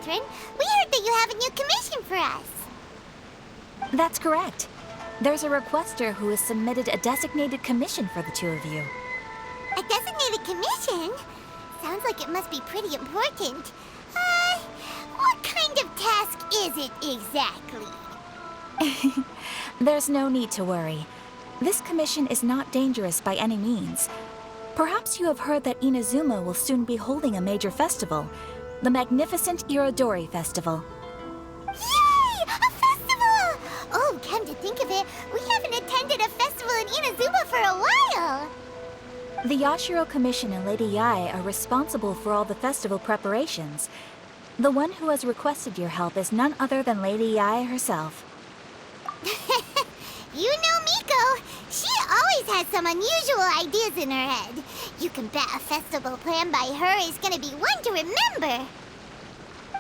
children. We heard that you have a new commission for us. That's correct. There's a requester who has submitted a designated commission for the two of you. A designated commission? Sounds like it must be pretty important. What kind of task is it exactly? There's no need to worry. This commission is not dangerous by any means. Perhaps you have heard that Inazuma will soon be holding a major festival, the magnificent Irodori Festival. Yay! A festival! Oh, come to think of it, we haven't attended a festival in Inazuma for a while. The Yashiro Commission and Lady Yae are responsible for all the festival preparations. The one who has requested your help is none other than Lady Yae herself. You know Miko. She always has some unusual ideas in her head. You can bet a festival planned by her is gonna be one to remember.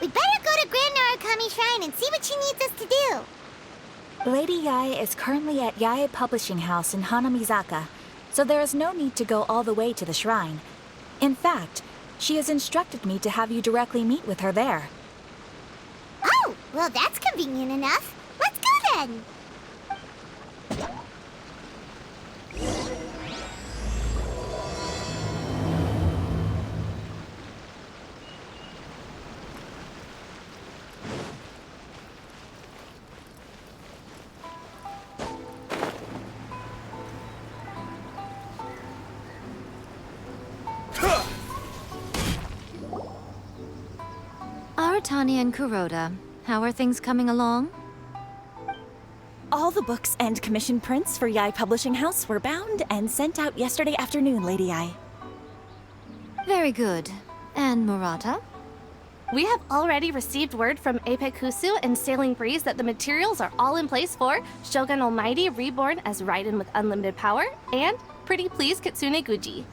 We'd better go to Grand Narukami Shrine and see what she needs us to do. Lady Yae is currently at Yae Publishing House in Hanamizaka, so there is no need to go all the way to the shrine. In fact, she has instructed me to have you directly meet with her there. Oh, well that's convenient enough. Let's go then. Aratani and Kuroda, how are things coming along? All the books and commission prints for Yae Publishing House were bound and sent out yesterday afternoon, Lady Yae. Very good. And Murata? We have already received word from Apekusu and Sailing Breeze that the materials are all in place for Shogun Almighty Reborn as Raiden with Unlimited Power and Pretty Please Kitsune Guji.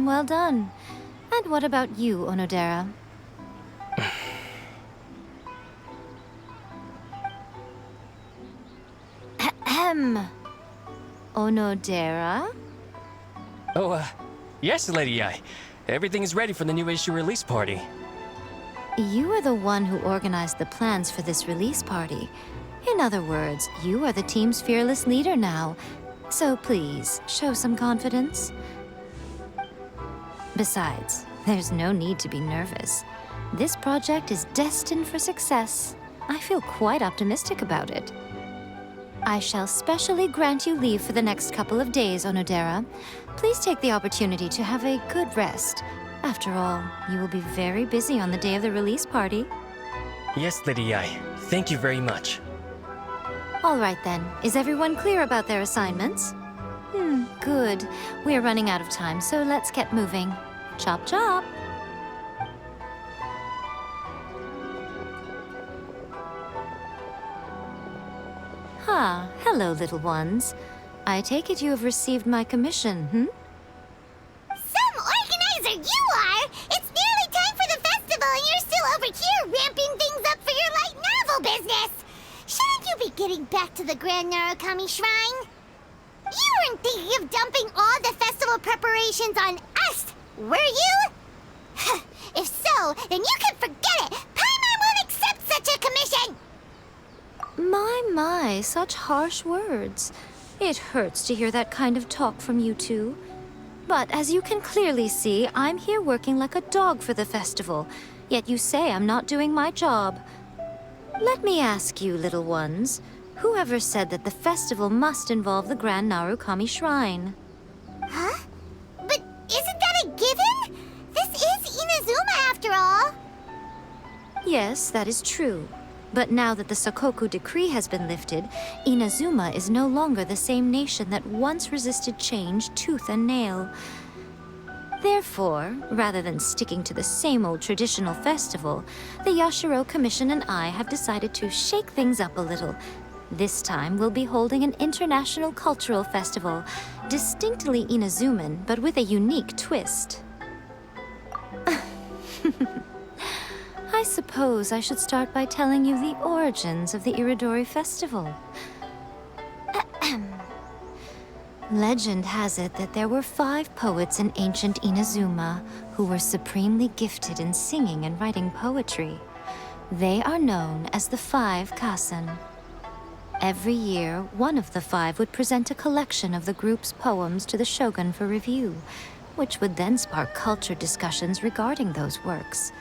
Well done. And what about you, Onodera? Ahem. Onodera? Oh, yes, Lady Yae. Everything is ready for the new issue release party. You are the one who organized the plans for this release party. In other words, you are the team's fearless leader now. So please, show some confidence. Besides, there's no need to be nervous. This project is destined for success. I feel quite optimistic about it. I shall specially grant you leave for the next couple of days, Onodera. Please take the opportunity to have a good rest. After all, you will be very busy on the day of the release party. Yes, Lady Yae. Thank you very much. All right then. Is everyone clear about their assignments? Good. We're running out of time, so let's get moving. Chop chop! Hello, little ones. I take it you have received my commission, Some organizer you are! It's nearly time for the festival and you're still over here ramping things up for your light novel business! Shouldn't you be getting back to the Grand Narukami Shrine? You weren't thinking of dumping all the festival preparations on us, were you? If so, then you can forget it! Paimon won't accept such a commission! My, such harsh words. It hurts to hear that kind of talk from you two. But as you can clearly see, I'm here working like a dog for the festival, yet you say I'm not doing my job. Let me ask you, little ones, whoever said that the festival must involve the Grand Narukami Shrine? Huh? But isn't that a given? This is Inazuma after all. Yes, that is true. But now that the Sakoku decree has been lifted, Inazuma is no longer the same nation that once resisted change tooth and nail. Therefore, rather than sticking to the same old traditional festival, the Yashiro Commission and I have decided to shake things up a little. This time, we'll be holding an international cultural festival, distinctly Inazuman, but with a unique twist. I suppose I should start by telling you the origins of the Irodori Festival. Legend has it that there were 5 poets in ancient Inazuma who were supremely gifted in singing and writing poetry. They are known as the 5 Kassen. Every year, one of the 5 would present a collection of the group's poems to the shogun for review, which would then spark culture discussions regarding those works.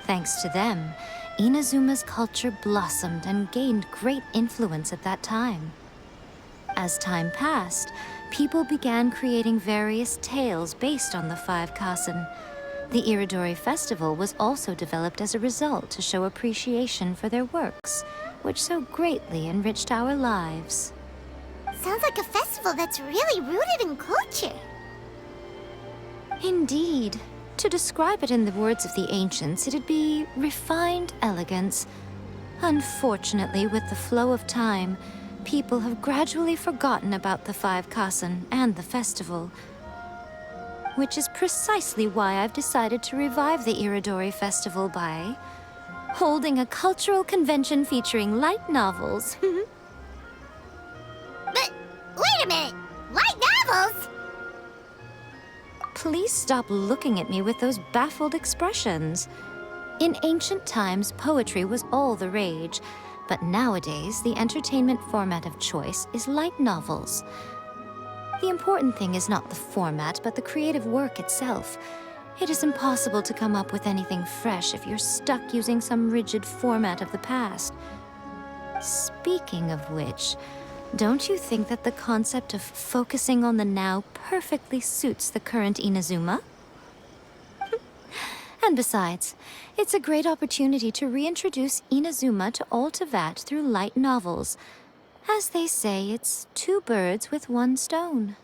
Thanks to them, Inazuma's culture blossomed and gained great influence at that time. As time passed, people began creating various tales based on the 5 Kassen. The Iridori Festival was also developed as a result to show appreciation for their works, which so greatly enriched our lives. Sounds like a festival that's really rooted in culture. Indeed. To describe it in the words of the ancients, it'd be refined elegance. Unfortunately, with the flow of time, people have gradually forgotten about the 5 Kassen and the festival. Which is precisely why I've decided to revive the Iridori Festival by holding a cultural convention featuring light novels. But wait a minute! Light novels? Please stop looking at me with those baffled expressions. In ancient times, poetry was all the rage, but nowadays, the entertainment format of choice is light novels. The important thing is not the format, but the creative work itself. It is impossible to come up with anything fresh if you're stuck using some rigid format of the past. Speaking of which, don't you think that the concept of focusing on the now perfectly suits the current Inazuma? And besides, it's a great opportunity to reintroduce Inazuma to all Teyvat through light novels. As they say, it's 2 birds with 1 stone.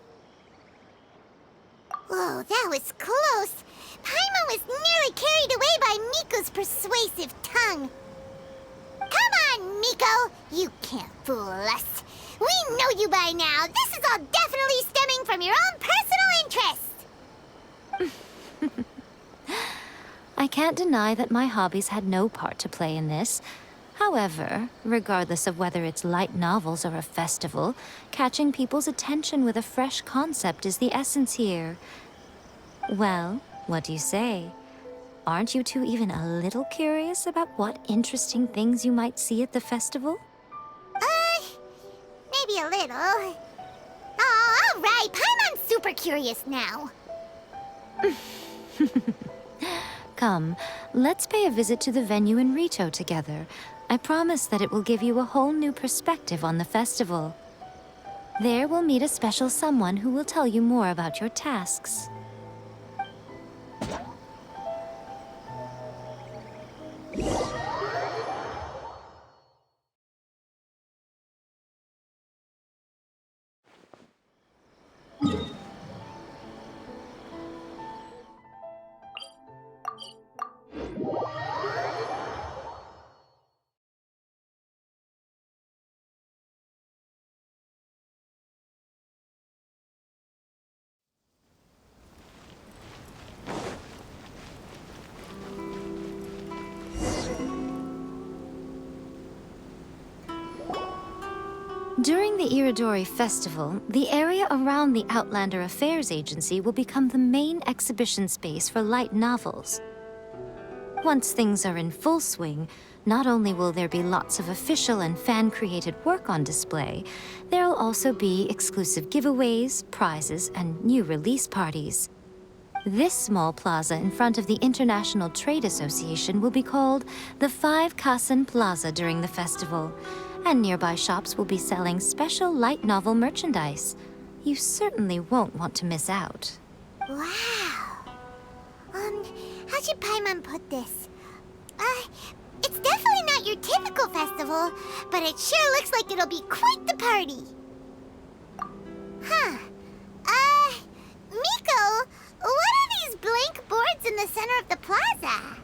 Whoa, that was close. Paimon was nearly carried away by Miko's persuasive tongue. Come on, Miko! You can't fool us. We know you by now. This is all definitely stemming from your own personal interest. I can't deny that my hobbies had no part to play in this. However, regardless of whether it's light novels or a festival, catching people's attention with a fresh concept is the essence here. Well, what do you say? Aren't you two even a little curious about what interesting things you might see at the festival? Maybe a little. Oh, all right. Paimon's super curious now. Come, let's pay a visit to the venue in Rito together. I promise that it will give you a whole new perspective on the festival. There we'll meet a special someone who will tell you more about your tasks. During the Iridori Festival, the area around the Outlander Affairs Agency will become the main exhibition space for light novels. Once things are in full swing, not only will there be lots of official and fan-created work on display, there'll also be exclusive giveaways, prizes, and new release parties. This small plaza in front of the International Trade Association will be called the 5 Kassen Plaza during the festival, and nearby shops will be selling special light novel merchandise. You certainly won't want to miss out. Wow. How should Paimon put this? It's definitely not your typical festival, but it sure looks like it'll be quite the party. Huh. Miko, what are these blank boards in the center of the plaza?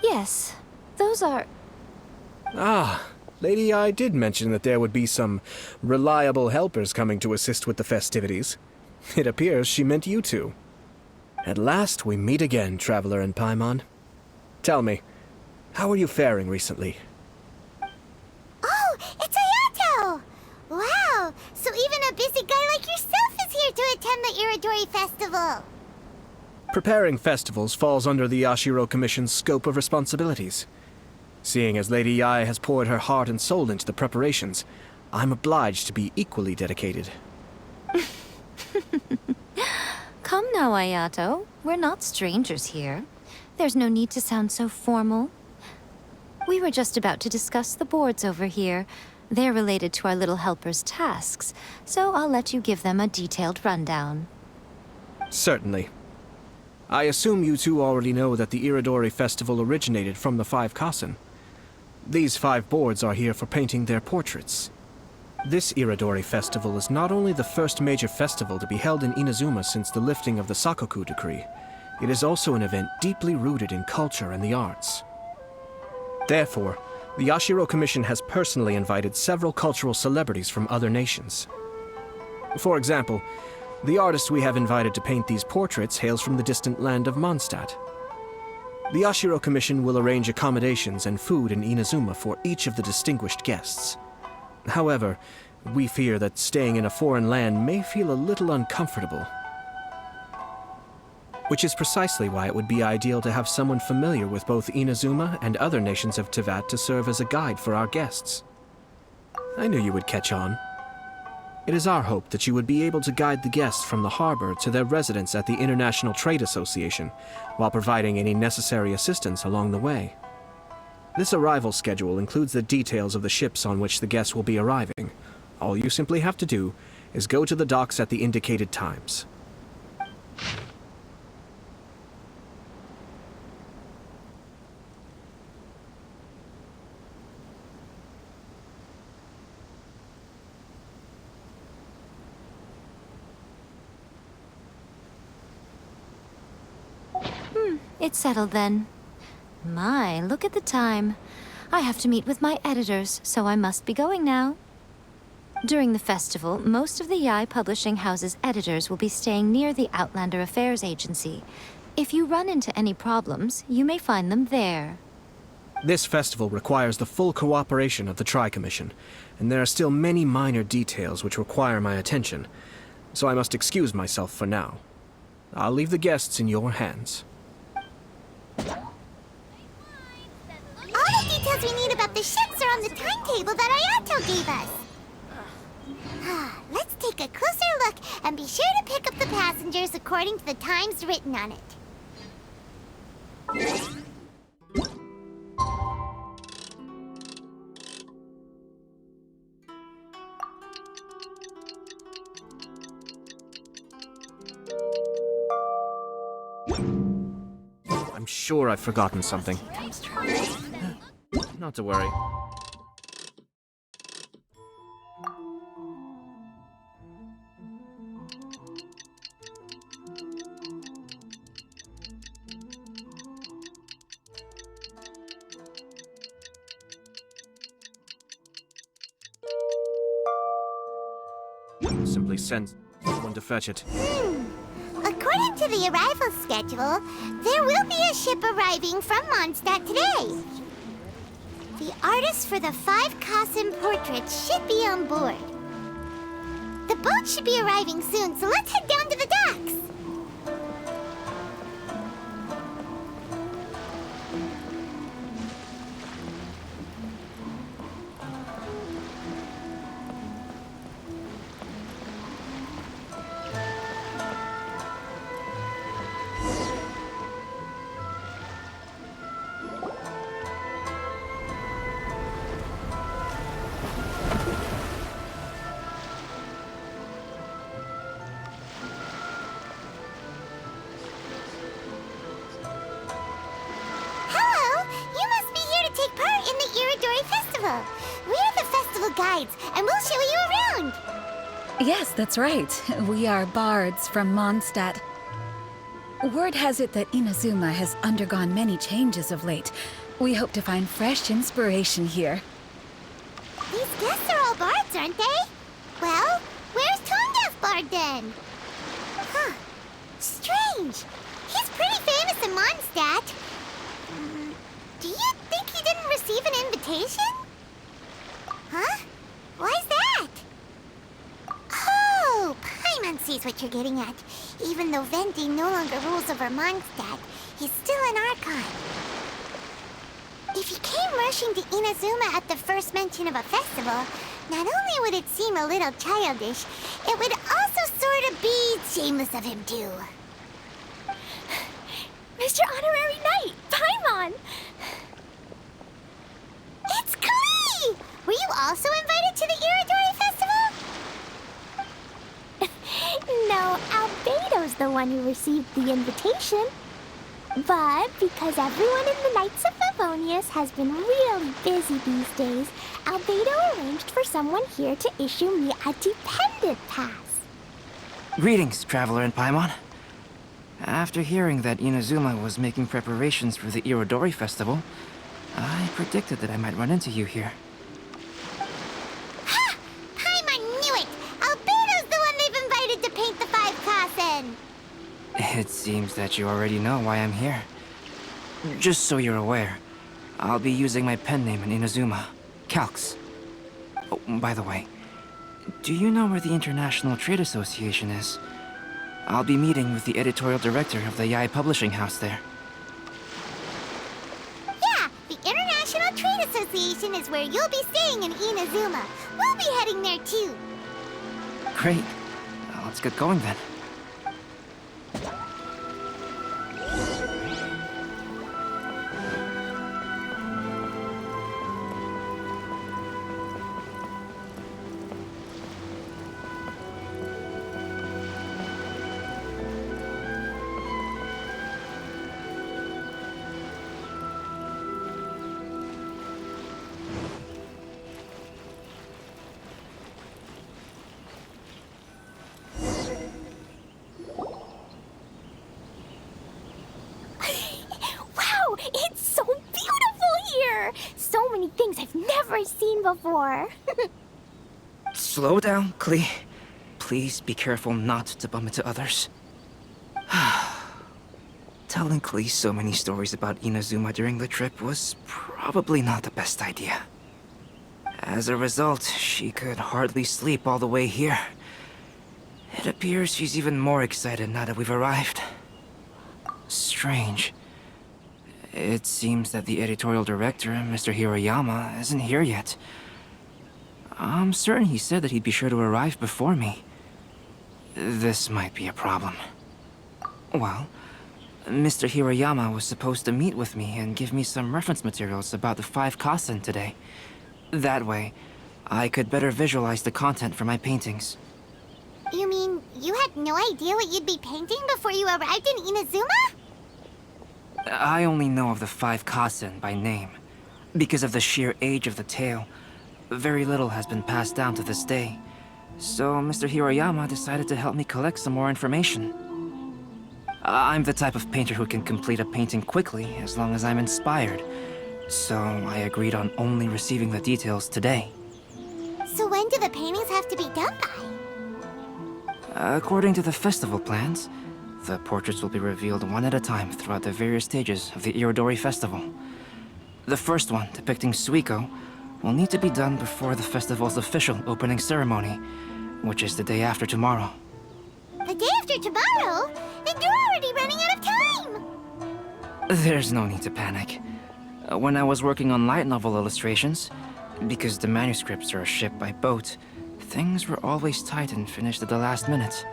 Yes, those are... Ah, Lady I did mention that there would be some reliable helpers coming to assist with the festivities. It appears she meant you two. At last we meet again, Traveler and Paimon. Tell me, how are you faring recently? Oh, it's Ayato! Wow, so even a busy Iridori Festival? Preparing festivals falls under the Yashiro Commission's scope of responsibilities. Seeing as Lady Yae has poured her heart and soul into the preparations, I'm obliged to be equally dedicated. Come now, Ayato. We're not strangers here. There's no need to sound so formal. We were just about to discuss the boards over here. They're related to our little helper's tasks, so I'll let you give them a detailed rundown. Certainly. I assume you two already know that the Iridori Festival originated from the 5 Kasen. These 5 boards are here for painting their portraits. This Iridori Festival is not only the first major festival to be held in Inazuma since the lifting of the Sakoku decree, it is also an event deeply rooted in culture and the arts. Therefore, the Yashiro Commission has personally invited several cultural celebrities from other nations. For example, the artist we have invited to paint these portraits hails from the distant land of Mondstadt. The Yashiro Commission will arrange accommodations and food in Inazuma for each of the distinguished guests. However, we fear that staying in a foreign land may feel a little uncomfortable. Which is precisely why it would be ideal to have someone familiar with both Inazuma and other nations of Teyvat to serve as a guide for our guests. I knew you would catch on. It is our hope that you would be able to guide the guests from the harbor to their residence at the International Trade Association, while providing any necessary assistance along the way. This arrival schedule includes the details of the ships on which the guests will be arriving. All you simply have to do is go to the docks at the indicated times. It's settled then. My, look at the time. I have to meet with my editors, so I must be going now. During the festival, most of the Yae Publishing House's editors will be staying near the Outlander Affairs Agency. If you run into any problems, you may find them there. This festival requires the full cooperation of the Tri-Commission, and there are still many minor details which require my attention, so I must excuse myself for now. I'll leave the guests in your hands. All the details we need about the ships are on the timetable that Ayato gave us. Let's take a closer look and be sure to pick up the passengers according to the times written on it. I'm sure I've forgotten something. Not to worry. Simply send someone to fetch it. According to the arrival schedule, there will be a ship arriving from Mondstadt today. The artist for the 5 Kasen portraits should be on board. The boat should be arriving soon, so let's head down to the docks. We're the festival guides, and we'll show you around. Yes, that's right. We are bards from Mondstadt. Word has it that Inazuma has undergone many changes of late. We hope to find fresh inspiration here. These guests are all bards, aren't they? Well, where's Tonga's bard then? Huh. Strange. He's pretty famous in Mondstadt. Do you think he didn't receive an invitation? Huh? Why's that? Oh, Paimon's sees what you're getting at. Even though Venti no longer rules over Mondstadt, he's still an Archon. If he came rushing to Inazuma at the first mention of a festival, not only would it seem a little childish, it would also sort of be shameless of him too. Mr. Honorary Knight, Paimon! It's Klee! Were you also invited to the Iridori Festival? No, Albedo's the one who received the invitation. But because everyone in the Knights of Favonius has been really busy these days, Albedo arranged for someone here to issue me a dependent pass. Greetings, Traveler and Paimon. After hearing that Inazuma was making preparations for the Irodori Festival, I predicted that I might run into you here. Ha! Paimon knew it! Albedo's the one they've invited to paint the 5 Kasen! It seems that you already know why I'm here. Just so you're aware, I'll be using my pen name in Inazuma, Calx. Oh, by the way, do you know where the International Trade Association is? I'll be meeting with the editorial director of the Yae Publishing House there. Yeah, the International Trade Association is where you'll be staying in Inazuma. We'll be heading there too. Great. Let's get going then. Wow, it's so beautiful here! So many things I've never seen before. Slow down, Klee. Please be careful not to bump into others. Telling Klee so many stories about Inazuma during the trip was probably not the best idea. As a result, she could hardly sleep all the way here. It appears she's even more excited now that we've arrived. Strange. It seems that the editorial director, Mr. Hiroyama, isn't here yet. I'm certain he said that he'd be sure to arrive before me. This might be a problem. Well, Mr. Hiroyama was supposed to meet with me and give me some reference materials about the 5 Kasen today. That way, I could better visualize the content for my paintings. You mean you had no idea what you'd be painting before you arrived in Inazuma? I only know of the 5 Kasen by name. Because of the sheer age of the tale, very little has been passed down to this day. So Mr. Hiroyama decided to help me collect some more information. I'm the type of painter who can complete a painting quickly as long as I'm inspired. So I agreed on only receiving the details today. So when do the paintings have to be done by? According to the festival plans, the portraits will be revealed one at a time throughout the various stages of the Irodori Festival. The first one, depicting Suiko, will need to be done before the festival's official opening ceremony, which is the day after tomorrow. The day after tomorrow? Then you're already running out of time! There's no need to panic. When I was working on light novel illustrations, because the manuscripts are shipped by boat, things were always tight and finished at the last minute.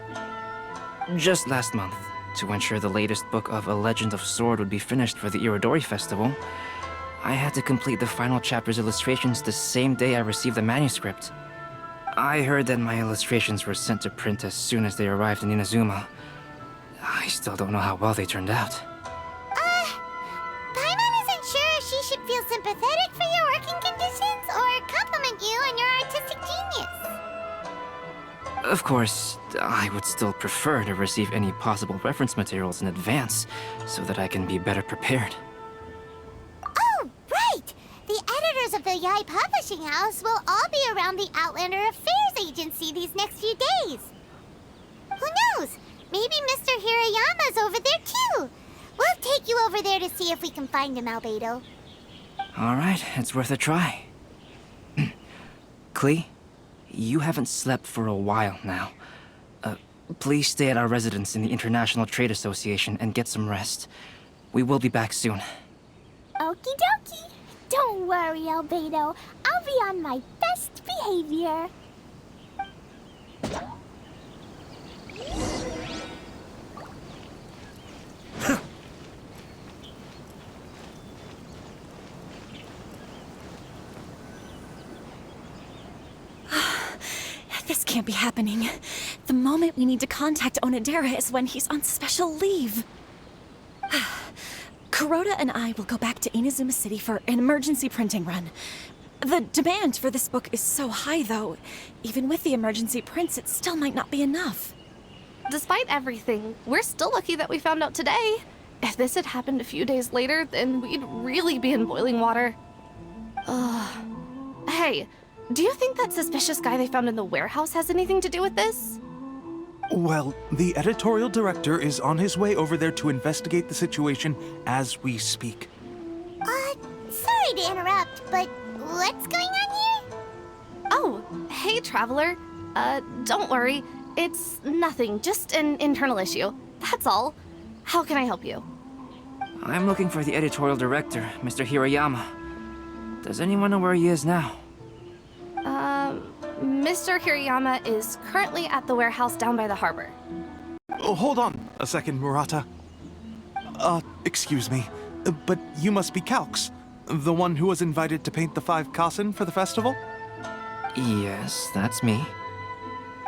Just last month, to ensure the latest book of A Legend of Sword would be finished for the Irodori Festival, I had to complete the final chapter's illustrations the same day I received the manuscript. I heard that my illustrations were sent to print as soon as they arrived in Inazuma. I still don't know how well they turned out. Paimon isn't sure if she should feel sympathetic for your working conditions or compliment you on your artistic genius. Of course, I would still prefer to receive any possible reference materials in advance, so that I can be better prepared. Oh, right! The editors of the Yae Publishing House will all be around the Outlander Affairs Agency these next few days. Who knows? Maybe Mr. Hiroyama's over there too. We'll take you over there to see if we can find him, Albedo. Alright, it's worth a try. Klee, you haven't slept for a while now. Please stay at our residence in the International Trade Association and get some rest. We will be back soon. Okie dokie. Don't worry, Albedo. I'll be on my best behavior. This can't be happening. The moment we need to contact Onodera is when he's on special leave. Kuroda and I will go back to Inazuma City for an emergency printing run. The demand for this book is so high, though. Even with the emergency prints, it still might not be enough. Despite everything, we're still lucky that we found out today. If this had happened a few days later, then we'd really be in boiling water. Hey, do you think that suspicious guy they found in the warehouse has anything to do with this? Well, the editorial director is on his way over there to investigate the situation as we speak. Sorry to interrupt, but what's going on here? Oh, hey, Traveler. Don't worry. It's nothing, just an internal issue. That's all. How can I help you? I'm looking for the editorial director, Mr. Hirayama. Does anyone know where he is now? Mr. Hirayama is currently at the warehouse down by the harbor. Oh, hold on a second, Murata. Excuse me, but you must be Calx, the one who was invited to paint the 5 Kasen for the festival? Yes, that's me.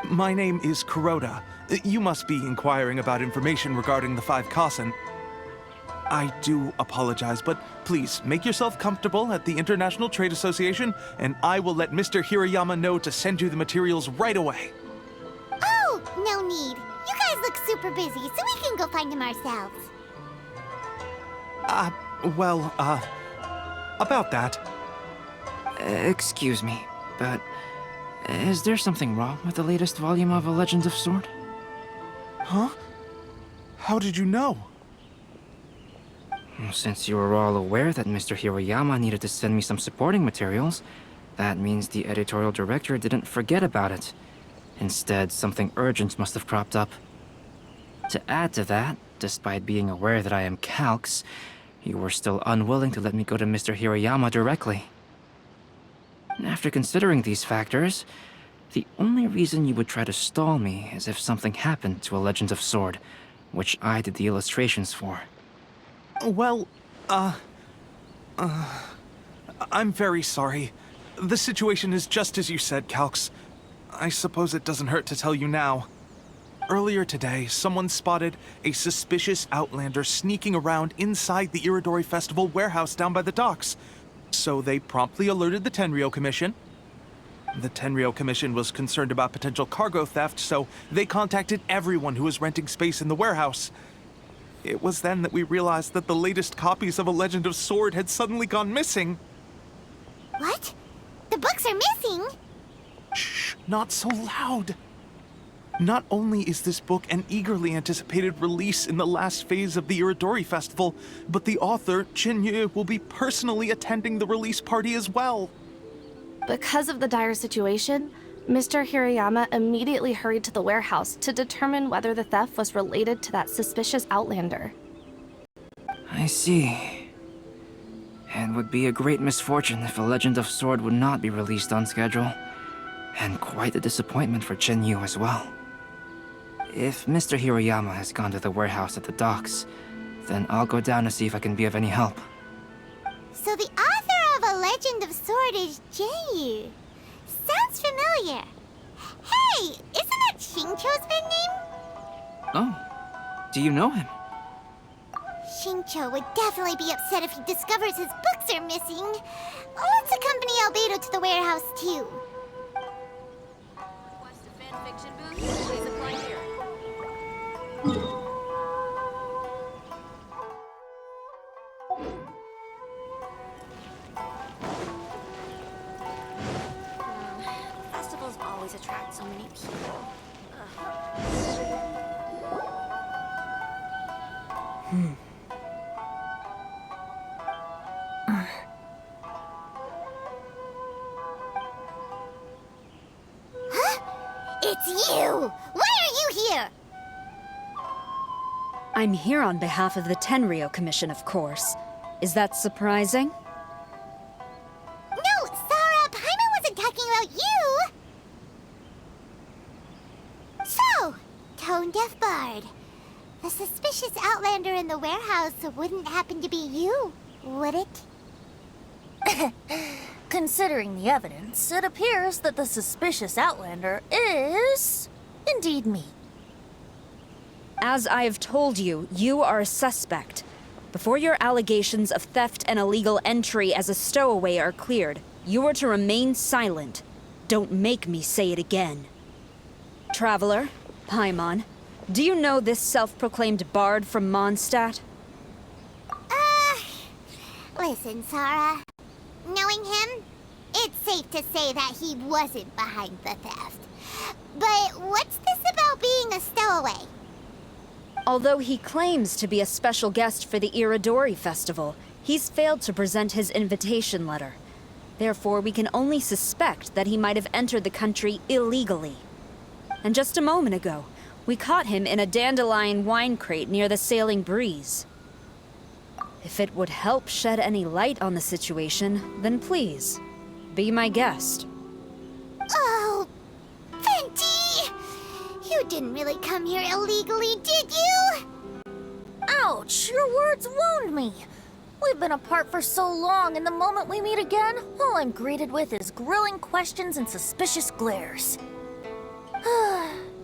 My name is Kuroda. You must be inquiring about information regarding the 5 Kasen. I do apologize, but please make yourself comfortable at the International Trade Association, and I will let Mr. Hirayama know to send you the materials right away. Oh, no need. You guys look super busy, so we can go find them ourselves. About that. Excuse me, but is there something wrong with the latest volume of A Legend of Sword? Huh? How did you know? Since you were all aware that Mr. Hirayama needed to send me some supporting materials, that means the editorial director didn't forget about it. Instead, something urgent must have cropped up. To add to that, despite being aware that I am Calx, you were still unwilling to let me go to Mr. Hirayama directly. After considering these factors, the only reason you would try to stall me is if something happened to A Legend of Sword, which I did the illustrations for. Well, I'm very sorry. The situation is just as you said, Calx. I suppose it doesn't hurt to tell you now. Earlier today, someone spotted a suspicious outlander sneaking around inside the Iridori Festival warehouse down by the docks. So they promptly alerted the Tenryo Commission. The Tenryo Commission was concerned about potential cargo theft, so they contacted everyone who was renting space in the warehouse. It was then that we realized that the latest copies of A Legend of Sword had suddenly gone missing. What? The books are missing? Shh, not so loud. Not only is this book an eagerly anticipated release in the last phase of the Iridori Festival, but the author, Chinyu, will be personally attending the release party as well. Because of the dire situation, Mr. Hirayama immediately hurried to the warehouse to determine whether the theft was related to that suspicious outlander. I see. It would be a great misfortune if A Legend of Sword would not be released on schedule. And quite a disappointment for Chinyu as well. If Mr. Hirayama has gone to the warehouse at the docks, then I'll go down to see if I can be of any help. So the author of A Legend of Sword is Jayu. Sounds familiar. Hey, isn't that Shincho's pen name? Oh, do you know him? Shincho would definitely be upset if he discovers his books are missing. Let's accompany Albedo to the warehouse, too. Request a fanfiction booth? Please apply here. Festivals always attract so many people. Huh? It's you! Why are you here? I'm here on behalf of the Tenryo Commission, of course. Is that surprising? No, Sarah, Paimon wasn't talking about you! So, Tone-Deaf Bard. The suspicious outlander in the warehouse wouldn't happen to be you, would it? Considering the evidence, it appears that the suspicious outlander is indeed me. As I have told you, you are a suspect. Before your allegations of theft and illegal entry as a stowaway are cleared, you are to remain silent. Don't make me say it again. Traveler, Paimon, do you know this self-proclaimed bard from Mondstadt? Listen, Sarah. Knowing him, it's safe to say that he wasn't behind the theft. But what's this about being a stowaway? Although he claims to be a special guest for the Iridori Festival, he's failed to present his invitation letter. Therefore, we can only suspect that he might have entered the country illegally. And just a moment ago, we caught him in a dandelion wine crate near the Sailing Breeze. If it would help shed any light on the situation, then please, be my guest. Oh, Venti! You didn't really come here illegally, did you? Ouch, your words wound me. We've been apart for so long, and the moment we meet again, all I'm greeted with is grilling questions and suspicious glares.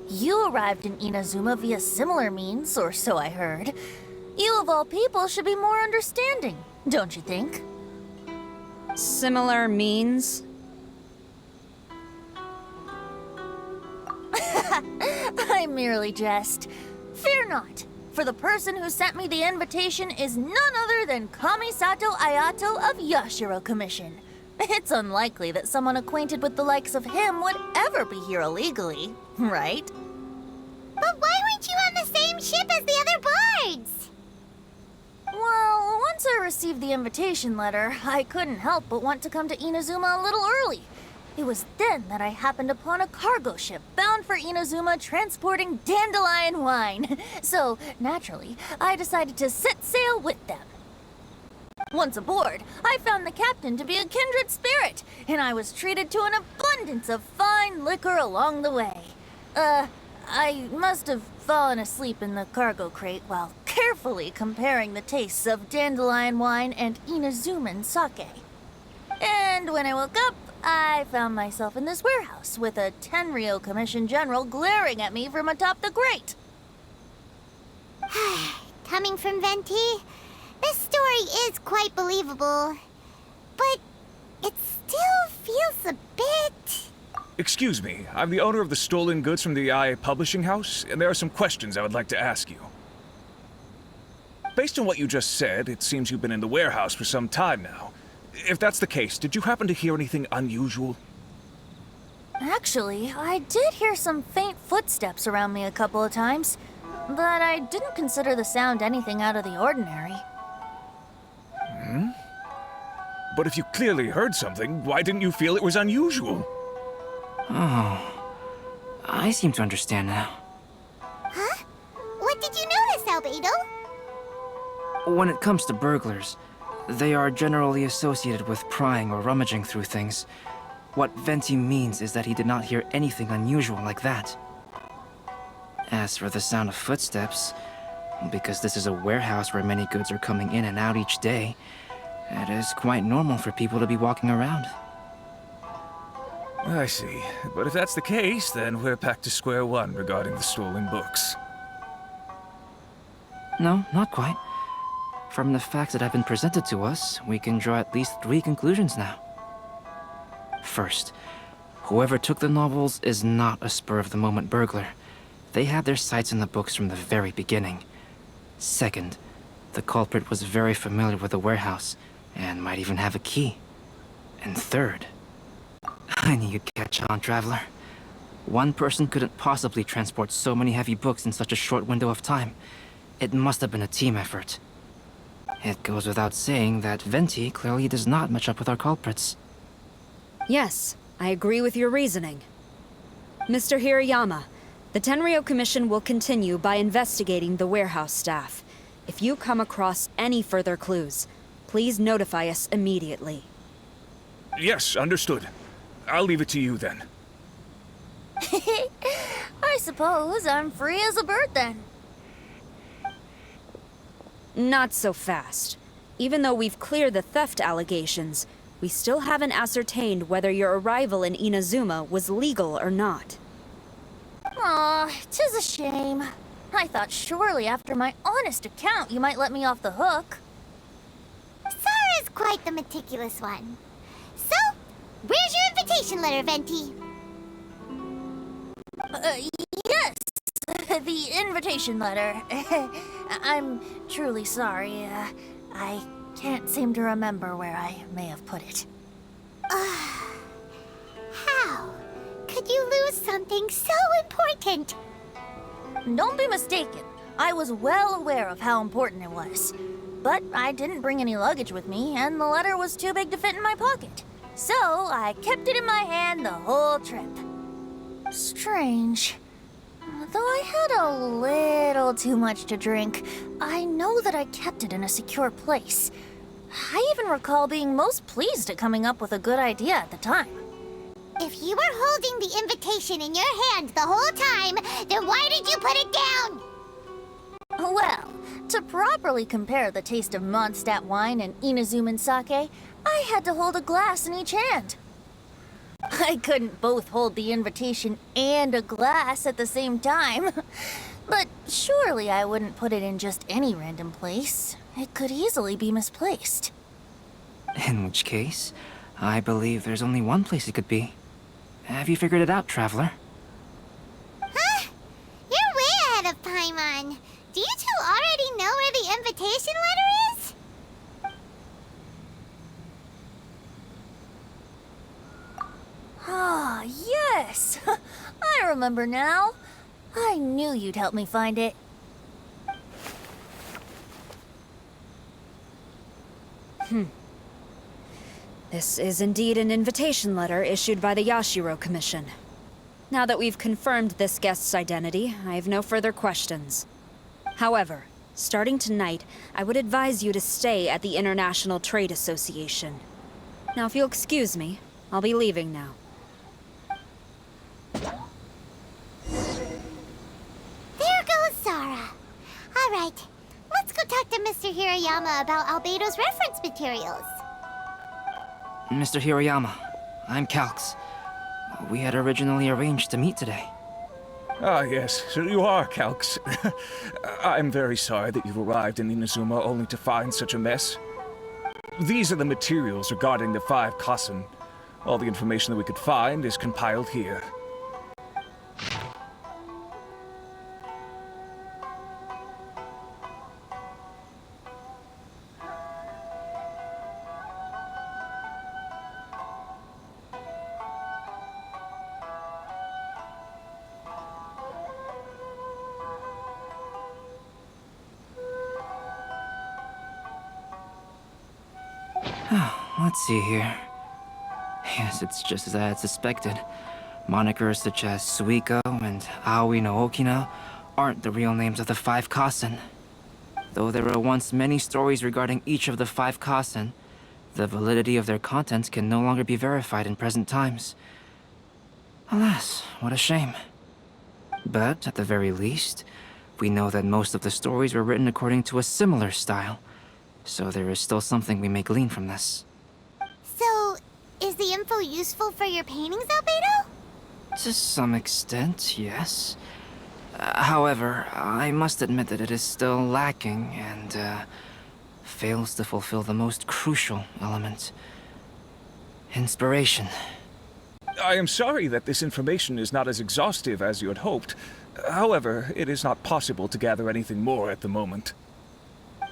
You arrived in Inazuma via similar means, or so I heard. You of all people should be more understanding, don't you think? Similar means? I merely jest. Fear not, for the person who sent me the invitation is none other than Kamisato Ayato of Yashiro Commission. It's unlikely that someone acquainted with the likes of him would ever be here illegally, right? But why weren't you on the same ship as the other bards? Well, once I received the invitation letter, I couldn't help but want to come to Inazuma a little early. It was then that I happened upon a cargo ship bound for Inazuma transporting dandelion wine. So, naturally, I decided to set sail with them. Once aboard, I found the captain to be a kindred spirit, and I was treated to an abundance of fine liquor along the way. I must have fallen asleep in the cargo crate while carefully comparing the tastes of dandelion wine and Inazuman sake. And when I woke up, I found myself in this warehouse with a Tenryo Commission general glaring at me from atop the grate. Coming from Venti, this story is quite believable. But it still feels a bit... Excuse me, I'm the owner of the stolen goods from the IA Publishing House, and there are some questions I would like to ask you. Based on what you just said, it seems you've been in the warehouse for some time now. If that's the case, did you happen to hear anything unusual? Actually, I did hear some faint footsteps around me a couple of times, but I didn't consider the sound anything out of the ordinary. But if you clearly heard something, why didn't you feel it was unusual? Oh, I seem to understand now. Huh? What did you notice, Albedo? When it comes to burglars, they are generally associated with prying or rummaging through things. What Venti means is that he did not hear anything unusual like that. As for the sound of footsteps, because this is a warehouse where many goods are coming in and out each day, it is quite normal for people to be walking around. I see. But if that's the case, then we're back to square one regarding the stolen books. No, not quite. From the facts that have been presented to us, we can draw at least 3 conclusions now. First, whoever took the novels is not a spur-of-the-moment burglar. They had their sights on the books from the very beginning. Second, the culprit was very familiar with the warehouse, and might even have a key. And third, I knew you'd catch on, Traveler. One person couldn't possibly transport so many heavy books in such a short window of time. It must have been a team effort. It goes without saying that Venti clearly does not match up with our culprits. Yes, I agree with your reasoning. Mr. Hirayama, The Tenryo Commission will continue by investigating the warehouse staff. If you come across any further clues, please notify us immediately. Yes, understood. I'll leave it to you then. I suppose I'm free as a bird then. Not so fast. Even though we've cleared the theft allegations, we still haven't ascertained whether your arrival in Inazuma was legal or not. Aw, 'tis a shame. I thought surely after my honest account you might let me off the hook. Sara's quite the meticulous one. So, where's your invitation letter, Venti? Yes, the invitation letter. I'm truly sorry. I can't seem to remember where I may have put it. How could you lose something so important? Don't be mistaken. I was well aware of how important it was. But I didn't bring any luggage with me, and the letter was too big to fit in my pocket. So I kept it in my hand the whole trip. Strange. Though I had a little too much to drink, I know that I kept it in a secure place. I even recall being most pleased at coming up with a good idea at the time. If you were holding the invitation in your hand the whole time, then why did you put it down? Well, to properly compare the taste of Mondstadt wine and Inazuman sake, I had to hold a glass in each hand. I couldn't both hold the invitation and a glass at the same time. But surely I wouldn't put it in just any random place. It could easily be misplaced. In which case, I believe there's only one place it could be. Have you figured it out, Traveler? Huh? You're way ahead of Paimon. Do you two already know where the invitation letter is? Ah, yes! I remember now. I knew you'd help me find it. This is indeed an invitation letter issued by the Yashiro Commission. Now that we've confirmed this guest's identity, I have no further questions. However, starting tonight, I would advise you to stay at the International Trade Association. Now, if you'll excuse me, I'll be leaving now. There goes Sara. All right, let's go talk to Mr. Hirayama about Albedo's reference materials. Mr. Hiroyama, I'm Calx. We had originally arranged to meet today. Ah, yes, so you are, Calx. I'm very sorry that you've arrived in Inazuma only to find such a mess. These are the materials regarding the 5 Kassen. All the information that we could find is compiled here. Let's see here. Yes, it's just as I had suspected. Monikers such as Suiko and Aoi no Okina aren't the real names of the 5 Kassen. Though there were once many stories regarding each of the 5 Kassen, the validity of their contents can no longer be verified in present times. Alas, what a shame. But, at the very least, we know that most of the stories were written according to a similar style, so there is still something we may glean from this. So, is the info useful for your paintings, Albedo? To some extent, yes. However, I must admit that it is still lacking and fails to fulfill the most crucial element. Inspiration. I am sorry that this information is not as exhaustive as you had hoped. However, it is not possible to gather anything more at the moment.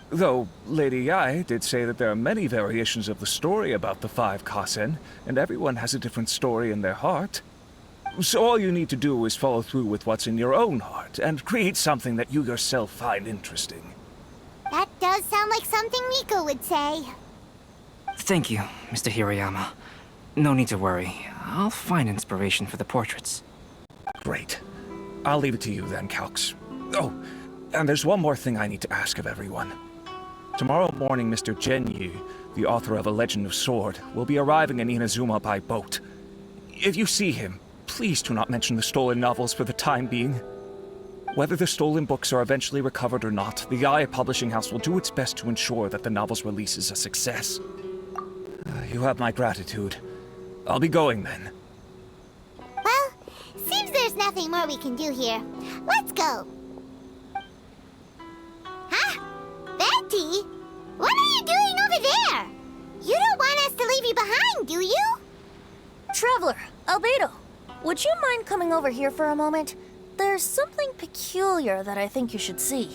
Though, Lady Yae did say that there are many variations of the story about the 5 Kassen, and everyone has a different story in their heart. So all you need to do is follow through with what's in your own heart, and create something that you yourself find interesting. That does sound like something Miko would say. Thank you, Mr. Hirayama. No need to worry. I'll find inspiration for the portraits. Great. I'll leave it to you then, Calx. Oh, and there's one more thing I need to ask of everyone. Tomorrow morning, Mr. Genyu, the author of A Legend of Sword, will be arriving in Inazuma by boat. If you see him, please do not mention the stolen novels for the time being. Whether the stolen books are eventually recovered or not, the Yae Publishing House will do its best to ensure that the novel's release is a success. You have my gratitude. I'll be going then. Well, seems there's nothing more we can do here. Let's go. Huh? Venti? What are you doing over there? You don't want us to leave you behind, do you? Traveler, Albedo, would you mind coming over here for a moment? There's something peculiar that I think you should see.